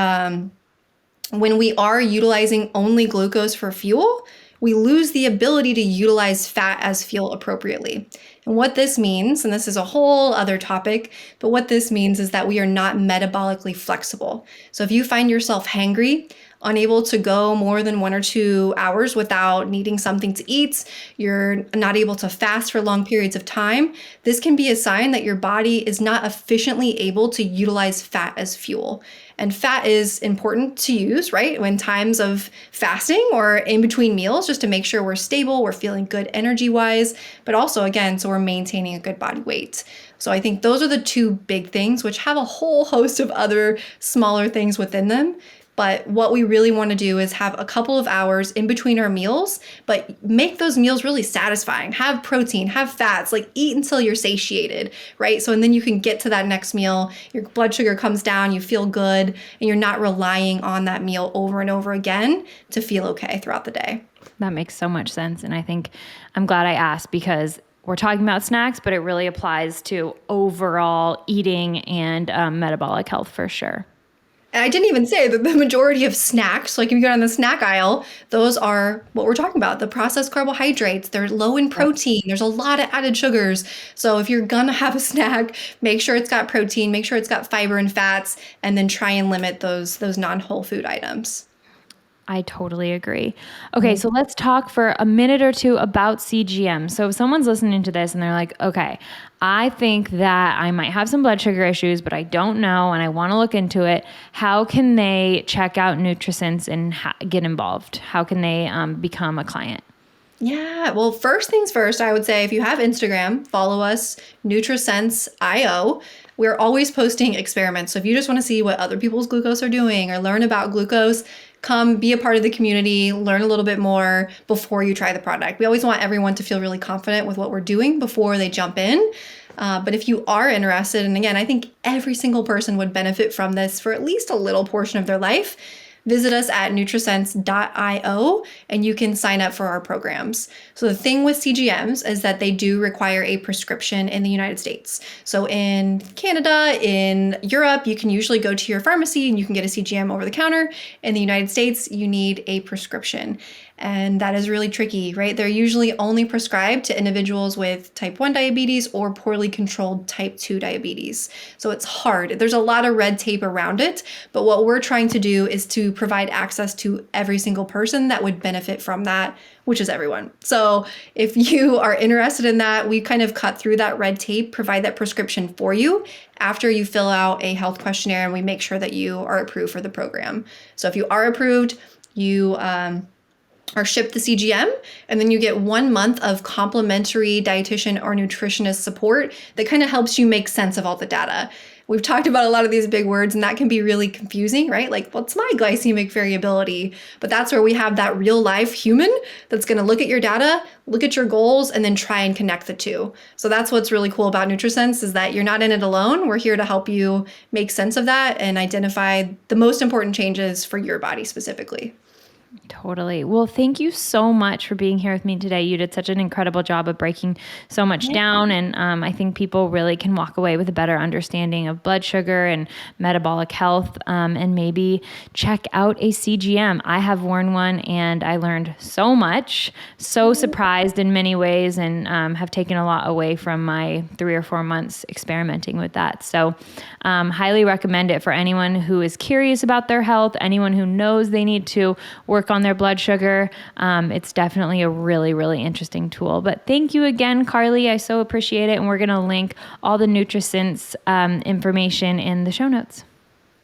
when we are utilizing only glucose for fuel, we lose the ability to utilize fat as fuel appropriately. And what this means, and this is a whole other topic, but what this means is that we are not metabolically flexible. So if you find yourself hangry, unable to go more than 1 or 2 hours without needing something to eat, you're not able to fast for long periods of time, this can be a sign that your body is not efficiently able to utilize fat as fuel. And fat is important to use, right? When times of fasting or in between meals, just to make sure we're stable, we're feeling good energy-wise, but also, again, so we're maintaining a good body weight. So I think those are the two big things, which have a whole host of other smaller things within them. But what we really want to do is have a couple of hours in between our meals, but make those meals really satisfying. Have protein, have fats, eat until you're satiated, right? So, and then you can get to that next meal, your blood sugar comes down, you feel good, and you're not relying on that meal over and over again to feel okay throughout the day. That makes so much sense. And I think I'm glad I asked because we're talking about snacks, but it really applies to overall eating and metabolic health for sure. And I didn't even say that the majority of snacks, like if you go down the snack aisle, those are what we're talking about, the processed carbohydrates. They're low in Yep. protein. There's a lot of added sugars. So if you're gonna have a snack, make sure it's got protein, make sure it's got fiber and fats, and then try and limit those non-whole food items. I totally agree. Okay, so let's talk for a minute or two about CGM. So if someone's listening to this and they're like, okay, I think that I might have some blood sugar issues, but I don't know and I want to look into it, how can they check out NutriSense and get involved? How can they become a client? Yeah, well, first things first, I would say if you have Instagram, follow us, NutriSense.io. We're always posting experiments. So if you just want to see what other people's glucose are doing or learn about glucose, come be a part of the community, learn a little bit more before you try the product. We always want everyone to feel really confident with what we're doing before they jump in. But if you are interested, and again, I think every single person would benefit from this for at least a little portion of their life, visit us at nutrisense.io and you can sign up for our programs. So the thing with CGMs is that they do require a prescription in the United States. So in Canada, in Europe, you can usually go to your pharmacy and you can get a CGM over the counter. In the United States, you need a prescription. And that is really tricky, right? They're usually only prescribed to individuals with type 1 diabetes or poorly controlled type 2 diabetes. So it's hard. There's a lot of red tape around it, but what we're trying to do is to provide access to every single person that would benefit from that, which is everyone. So if you are interested in that, we kind of cut through that red tape, provide that prescription for you after you fill out a health questionnaire, and we make sure that you are approved for the program. So if you are approved, you are shipped the CGM, and then you get 1 month of complimentary dietitian or nutritionist support that kind of helps you make sense of all the data. We've talked about a lot of these big words, and that can be really confusing, right? Like, what's my glycemic variability? But that's where we have that real life human that's going to look at your data, look at your goals, and then try and connect the two. So that's what's really cool about NutriSense is that you're not in it alone. We're here to help you make sense of that and identify the most important changes for your body specifically. Totally. Well, thank you so much for being here with me today. You did such an incredible job of breaking so much down. And I think people really can walk away with a better understanding of blood sugar and metabolic health, and maybe check out a CGM. I have worn one and I learned so much, so surprised in many ways, and have taken a lot away from my 3 or 4 months experimenting with that. So highly recommend it for anyone who is curious about their health, anyone who knows they need to work on their blood sugar. It's definitely a really, really interesting tool. But thank you again, Carlee. I so appreciate it. And we're going to link all the NutriSense information in the show notes.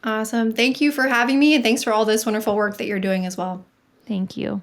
Awesome. Thank you for having me, and thanks for all this wonderful work that you're doing as well. Thank you.